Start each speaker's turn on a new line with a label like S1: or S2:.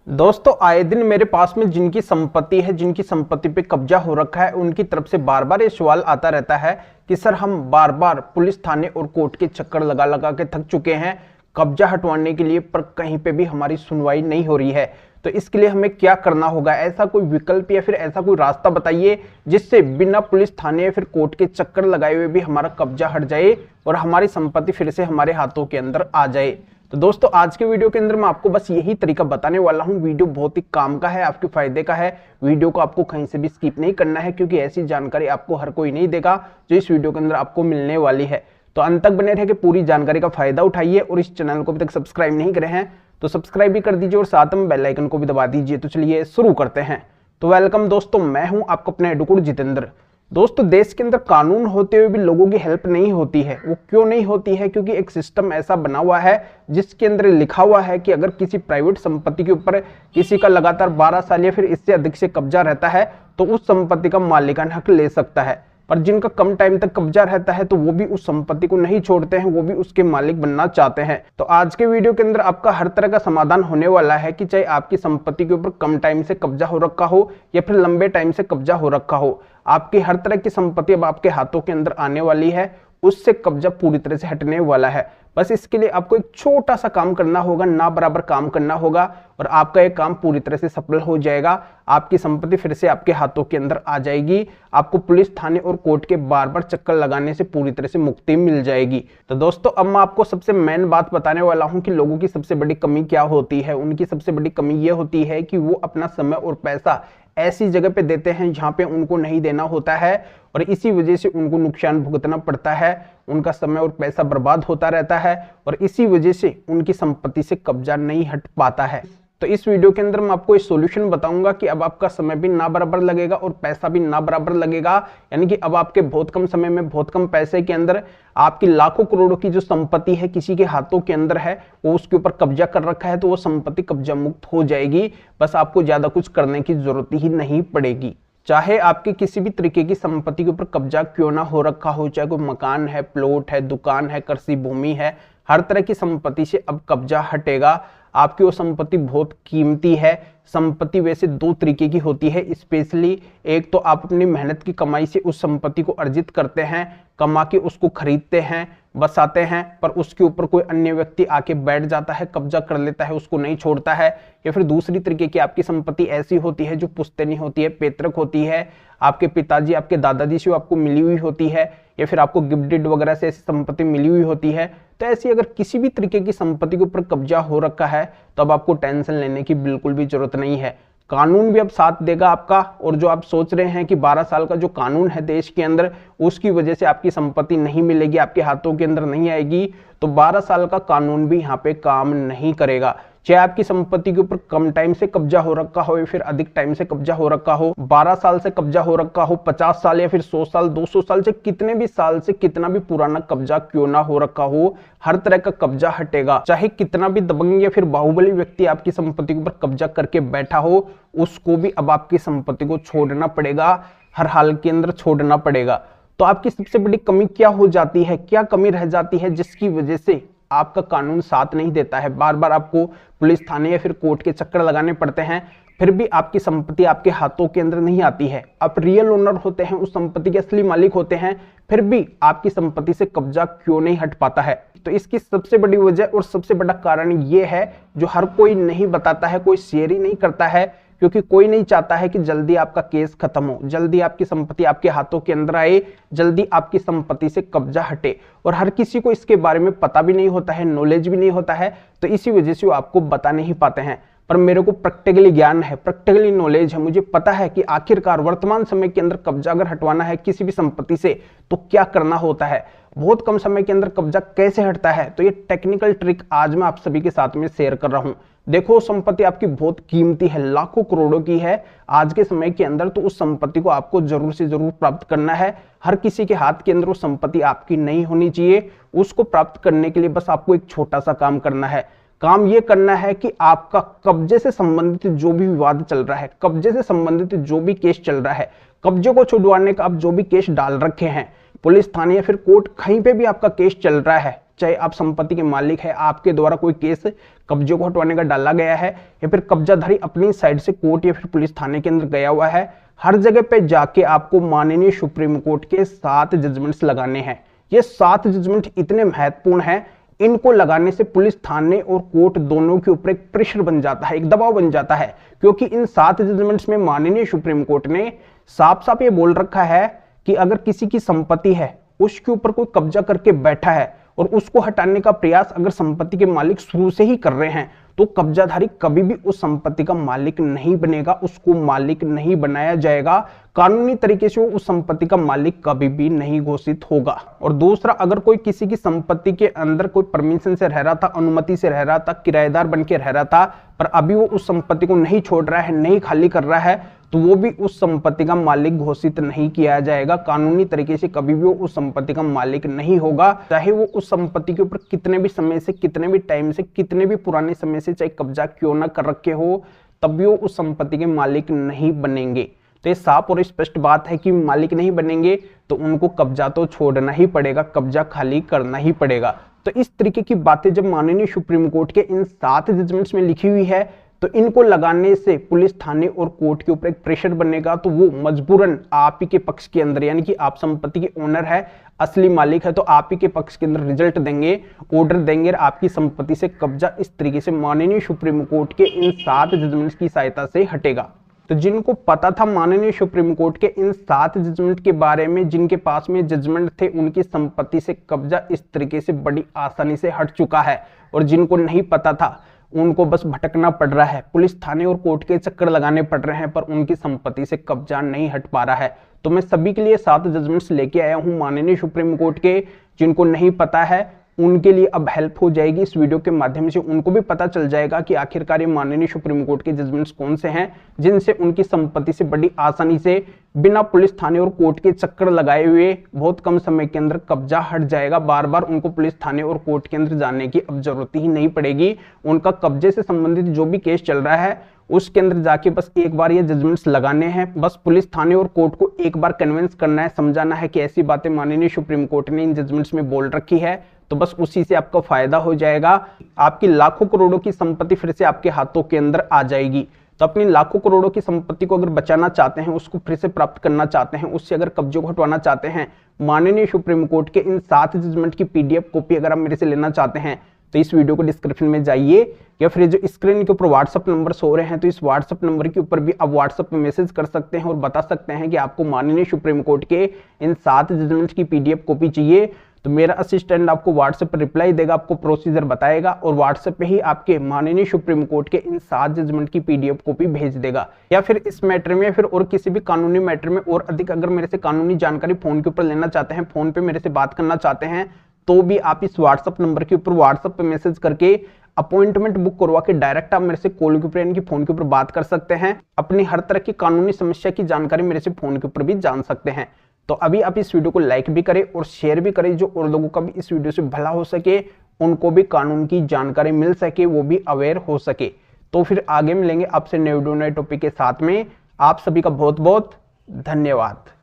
S1: दोस्तों आए दिन मेरे पास में जिनकी संपत्ति है, जिनकी संपत्ति पे कब्जा हो रखा है, उनकी तरफ से बार बार ये सवाल आता रहता है कि सर हम बार बार पुलिस थाने और कोर्ट के चक्कर लगा लगा के थक चुके हैं कब्जा हटवाने के लिए, पर कहीं पे भी हमारी सुनवाई नहीं हो रही है। तो इसके लिए हमें क्या करना होगा? ऐसा कोई विकल्प या फिर ऐसा कोई रास्ता बताइए जिससे बिना पुलिस थाने या फिर कोर्ट के चक्कर लगाए हुए भी हमारा कब्जा हट जाए और हमारी संपत्ति फिर से हमारे हाथों के अंदर आ जाए। तो दोस्तों आज के वीडियो के अंदर मैं आपको बस यही तरीका बताने वाला हूं। वीडियो बहुत ही काम का है, आपके फायदे का है। वीडियो को आपको कहीं से भी स्किप नहीं करना है, क्योंकि ऐसी जानकारी आपको हर कोई नहीं देगा जो इस वीडियो के अंदर आपको मिलने वाली है। तो अंत तक बने रहे कि पूरी जानकारी का फायदा उठाइए, और इस चैनल को अभी तक सब्सक्राइब नहीं करे हैं तो सब्सक्राइब भी कर दीजिए और साथ में बेल आइकन को भी दबा दीजिए। तो चलिए शुरू करते हैं। तो वेलकम दोस्तों, मैं हूं आपको अपने एडवोकेट जितेंद्र। दोस्तों देश के अंदर कानून होते हुए भी लोगों की हेल्प नहीं होती है। वो क्यों नहीं होती है? क्योंकि एक सिस्टम ऐसा बना हुआ है जिसके अंदर लिखा हुआ है कि अगर किसी प्राइवेट संपत्ति के ऊपर किसी का लगातार 12 साल या फिर इससे अधिक से कब्जा रहता है तो उस संपत्ति का मालिकाना हक ले सकता है। पर जिनका कम टाइम तक कब्जा रहता है तो वो भी उस संपत्ति को नहीं छोड़ते हैं, वो भी उसके मालिक बनना चाहते हैं। तो आज के वीडियो के अंदर आपका हर तरह का समाधान होने वाला है कि चाहे आपकी संपत्ति के ऊपर कम टाइम से कब्जा हो रखा हो या फिर लंबे टाइम से कब्जा हो रखा हो, आपकी हर तरह की संपत्ति अब आपके हाथों के अंदर आने वाली है, उससे कब्जा पूरी तरह से हटने वाला है। बस इसके लिए आपको एक छोटा सा काम करना होगा, ना बराबर काम करना होगा, और आपका ये काम पूरी तरह से सफल हो जाएगा। आपकी संपत्ति फिर से आपके हाथों के अंदर आ जाएगी। आपको पुलिस थाने और कोर्ट के बार बार चक्कर लगाने से पूरी तरह से मुक्ति मिल जाएगी। तो दोस्तों अब मैं आपको सबसे मेन बात बताने वाला हूं कि लोगों की सबसे बड़ी कमी क्या होती है। उनकी सबसे बड़ी कमी ये होती है कि वो अपना समय और पैसा ऐसी जगह पे देते हैं जहां पे उनको नहीं देना होता है, और इसी वजह से उनको नुकसान भुगतना पड़ता है। उनका समय और पैसा बर्बाद होता रहता है और इसी वजह से उनकी संपत्ति से कब्जा नहीं हट पाता है। तो इस वीडियो के अंदर मैं आपको एक सॉल्यूशन बताऊंगा कि अब आपका समय भी ना बराबर लगेगा और पैसा भी ना बराबर लगेगा। यानी कि अब आपके बहुत कम समय में बहुत कम पैसे के अंदर आपकी लाखों करोड़ों की जो संपत्ति है किसी के हाथों के अंदर है, वो उसके ऊपर कब्जा कर रखा है, तो वो संपत्ति कब्जा मुक्त हो जाएगी। बस आपको ज्यादा कुछ करने की जरूरत ही नहीं पड़ेगी। चाहे आपकी किसी भी तरीके की संपत्ति के ऊपर कब्जा क्यों ना हो रखा हो, चाहे कोई मकान है, प्लॉट है, दुकान है, कृषि भूमि है, हर तरह की संपत्ति से अब कब्जा हटेगा। आपकी वो संपत्ति बहुत कीमती है। संपत्ति वैसे दो तरीके की होती है स्पेशली। एक तो आप अपनी मेहनत की कमाई से उस संपत्ति को अर्जित करते हैं, कमा के उसको खरीदते हैं, बसाते हैं, पर उसके ऊपर कोई अन्य व्यक्ति आके बैठ जाता है, कब्जा कर लेता है, उसको नहीं छोड़ता है। या फिर दूसरी तरीके की आपकी संपत्ति ऐसी होती है जो पुश्तैनी होती है, पैतृक होती है, आपके पिताजी आपके दादाजी से आपको मिली हुई होती है, या फिर आपको गिफ्टेड वगैरह से ऐसी संपत्ति मिली हुई होती है। तो ऐसी अगर किसी भी तरीके की संपत्ति के ऊपर कब्जा हो रखा है तो अब आपको टेंशन लेने की बिल्कुल भी जरूरत नहीं है। कानून भी अब साथ देगा आपका, और जो आप सोच रहे हैं कि 12 साल का जो कानून है देश के अंदर उसकी वजह से आपकी संपत्ति नहीं मिलेगी, आपके हाथों के अंदर नहीं आएगी, तो 12 साल का कानून भी यहाँ पे काम नहीं करेगा। चाहे आपकी संपत्ति के ऊपर कम टाइम से कब्जा हो रखा हो या फिर अधिक टाइम से कब्जा हो रखा हो, 12 साल से कब्जा हो रखा हो, 50 साल या फिर 100 साल, 200 साल से, कितने भी साल से कितना भी पुराना कब्जा क्यों ना हो रखा हो, हर तरह का कब्जा हटेगा। चाहे कितना भी दबंग या फिर बाहुबली व्यक्ति आपकी संपत्ति के ऊपर कब्जा करके बैठा हो, उसको भी अब आपकी संपत्ति को छोड़ना पड़ेगा, हर हाल के अंदर छोड़ना पड़ेगा। तो आपकी सबसे बड़ी कमी क्या हो जाती है, क्या कमी रह जाती है जिसकी वजह से आपका कानून साथ नहीं देता है? बार बार आपको पुलिस थाने या फिर कोर्ट के चक्कर लगाने पड़ते हैं, फिर भी आपकी संपत्ति आपके हाथों के अंदर नहीं आती है। आप रियल ओनर होते हैं, उस संपत्ति के असली मालिक होते हैं, फिर भी आपकी संपत्ति से कब्जा क्यों नहीं हट पाता है? तो इसकी सबसे बड़ी वजह और सबसे बड़ा कारण ये है जो हर कोई नहीं बताता है, कोई शेयर ही नहीं करता है, क्योंकि कोई नहीं चाहता है कि जल्दी आपका केस खत्म हो, जल्दी आपकी संपत्ति आपके हाथों के अंदर आए, जल्दी आपकी संपत्ति से कब्जा हटे। और हर किसी को इसके बारे में पता भी नहीं होता है, नॉलेज भी नहीं होता है, तो इसी वजह से वो आपको बता नहीं पाते हैं। पर मेरे को प्रैक्टिकली ज्ञान है, प्रैक्टिकली नॉलेज है, मुझे पता है कि आखिरकार वर्तमान समय के अंदर कब्जा अगर हटवाना है किसी भी संपत्ति से तो क्या करना होता है, बहुत कम समय के अंदर कब्जा कैसे हटता है। तो ये टेक्निकल ट्रिक आज मैं आप सभी के साथ में शेयर कर रहा हूं। देखो संपत्ति आपकी बहुत कीमती है, लाखों करोड़ों की है आज के समय के अंदर, तो उस संपत्ति को आपको जरूर से जरूर प्राप्त करना है। हर किसी के हाथ के अंदर वो संपत्ति आपकी नहीं होनी चाहिए। उसको प्राप्त करने के लिए बस आपको एक छोटा सा काम करना है। काम ये करना है कि आपका कब्जे से संबंधित जो भी विवाद चल रहा है, कब्जे से संबंधित जो भी केस चल रहा है, कब्जे को छुड़वाने का आप जो भी केस डाल रखे हैं पुलिस थाने या फिर कोर्ट, कहीं पे भी आपका केस चल रहा है, चाहे आप संपत्ति के मालिक है, आपके द्वारा कोई केस कब्जे को हटवाने का डाला गया है या फिर कब्जाधारी अपनी साइड से कोर्ट या फिर पुलिस थाने के अंदर गया हुआ है, हर जगह पे जाके आपको माननीय सुप्रीम कोर्ट के 7 जजमेंट्स लगाने हैं। ये 7 जजमेंट इतने महत्वपूर्ण हैं, इनको लगाने से पुलिस थाने और कोर्ट दोनों के ऊपर एक प्रेशर बन जाता है, एक दबाव बन जाता है, क्योंकि इन 7 जजमेंट्स में माननीय सुप्रीम कोर्ट ने साफ साफ ये बोल रखा है कि अगर किसी की संपत्ति है, उसके ऊपर कोई कब्जा करके बैठा है और उसको हटाने का प्रयास अगर संपत्ति के मालिक शुरू से ही कर रहे हैं, तो कब्जाधारी कभी भी उस संपत्ति का मालिक नहीं बनेगा, उसको मालिक नहीं बनाया जाएगा, कानूनी तरीके से वो उस संपत्ति का मालिक कभी भी नहीं घोषित होगा। और दूसरा, अगर कोई किसी की संपत्ति के अंदर कोई परमिशन से रह रहा था, अनुमति से रह रहा था, किराएदार बन के रह रहा था, पर अभी वो उस संपत्ति को नहीं छोड़ रहा है, नहीं खाली कर रहा है, तो वो भी उस संपत्ति का मालिक घोषित नहीं किया जाएगा। कानूनी तरीके से कभी भी वो उस संपत्ति का मालिक नहीं होगा, चाहे वो उस संपत्ति के ऊपर कितने भी समय से, कितने भी टाइम से, कितने भी पुराने समय से चाहे कब्जा क्यों ना कर रखे हो, तब भी वो उस संपत्ति के मालिक नहीं बनेंगे। तो ये साफ और स्पष्ट बात है कि मालिक नहीं बनेंगे तो उनको कब्जा तो छोड़ना ही पड़ेगा, कब्जा खाली करना ही पड़ेगा। तो इस तरीके की बातें जब माननीय सुप्रीम कोर्ट के इन 7 जजमेंट्स में लिखी हुई है, तो इनको लगाने से पुलिस थाने और कोर्ट के ऊपर एक प्रेशर बनेगा, तो वो मजबूरन आप ही के पक्ष के अंदर, यानी कि आप संपत्ति के ओनर है, असली मालिक है, तो आप ही के पक्ष के अंदर रिजल्ट देंगे, ऑर्डर देंगे और आपकी संपत्ति से कब्जा इस तरीके से माननीय सुप्रीम कोर्ट के इन 7 जजमेंट्स की सहायता से हटेगा। तो जिनको पता था माननीय सुप्रीम कोर्ट के इन 7 जजमेंट के बारे में, जिनके पास में जजमेंट थे, उनकी संपत्ति से कब्जा इस तरीके से बड़ी आसानी से हट चुका है, और जिनको नहीं पता था उनको बस भटकना पड़ रहा है, पुलिस थाने और कोर्ट के चक्कर लगाने पड़ रहे हैं, पर उनकी संपत्ति से कब्जा नहीं हट पा रहा है। तो मैं सभी के लिए 7 जजमेंट्स लेके आया हूं माननीय सुप्रीम कोर्ट के। जिनको नहीं पता है उनके लिए अब हेल्प हो जाएगी इस वीडियो के माध्यम से, उनको भी पता चल जाएगा कि आखिरकार ये माननीय सुप्रीम कोर्ट के जजमेंट्स कौन से हैं जिनसे उनकी संपत्ति से बड़ी आसानी से, बिना पुलिस थाने और कोर्ट के चक्कर लगाए हुए, बहुत कम समय के अंदर कब्जा हट जाएगा। बार बार उनको पुलिस थाने और कोर्ट के अंदर जाने की अब जरूरत ही नहीं पड़ेगी। उनका कब्जे से संबंधित जो भी केस चल रहा है उसके अंदर जाके बस एक बार ये जजमेंट्स लगाने हैं, बस पुलिस थाने और कोर्ट को एक बार कन्विंस करना है, समझाना है कि ऐसी बातें माननीय सुप्रीम कोर्ट ने इन जजमेंट्स में बोल रखी है, तो बस उसी से आपका फायदा हो जाएगा। आपकी लाखों करोड़ों की संपत्ति फिर से आपके हाथों के अंदर आ जाएगी। तो अपनी लाखों करोड़ों की संपत्ति को अगर बचाना चाहते हैं, उसको फिर से प्राप्त करना चाहते हैं, उससे अगर कब्जे को हटवाना चाहते हैं, माननीय सुप्रीम कोर्ट के इन 7 जजमेंट की PDF कॉपी अगर आप मेरे से लेना चाहते हैं, तो इस वीडियो को डिस्क्रिप्शन में जाइए, या फिर जो स्क्रीन के ऊपर व्हाट्सएप नंबर सो रहे हैं, तो इस व्हाट्सएप नंबर के ऊपर भी आप व्हाट्सएप पे मैसेज कर सकते हैं और बता सकते हैं कि आपको माननीय सुप्रीम कोर्ट के इन 7 जजमेंट्स की PDF कॉपी चाहिए। तो मेरा असिस्टेंट आपको व्हाट्सएप पर रिप्लाई देगा, आपको प्रोसीजर बताएगा और व्हाट्सएप पे ही आपके माननीय सुप्रीम कोर्ट के इन 7 जजमेंट की PDF कॉपी भेज देगा। या फिर इस मैटर में या फिर और किसी भी कानूनी मैटर में और अधिक अगर मेरे से कानूनी जानकारी फोन के ऊपर लेना चाहते हैं, फोन पे मेरे से बात करना चाहते हैं, तो भी आप इस व्हाट्सएप नंबर के ऊपर व्हाट्सएप पे मैसेज करके अपॉइंटमेंट बुक करवा के डायरेक्ट आप मेरे से कॉल के ऊपर यानी कि फोन के ऊपर बात कर सकते हैं। अपनी हर तरह की कानूनी समस्या की जानकारी मेरे से फोन के ऊपर भी जान सकते हैं। तो अभी आप इस वीडियो को लाइक भी करें और शेयर भी करें, जो और लोगों का भी इस वीडियो से भला हो सके, उनको भी कानून की जानकारी मिल सके, वो भी अवेयर हो सके। तो फिर आगे मिलेंगे आपसे नए वीडियो नए टॉपिक के साथ में। आप सभी का बहुत बहुत धन्यवाद।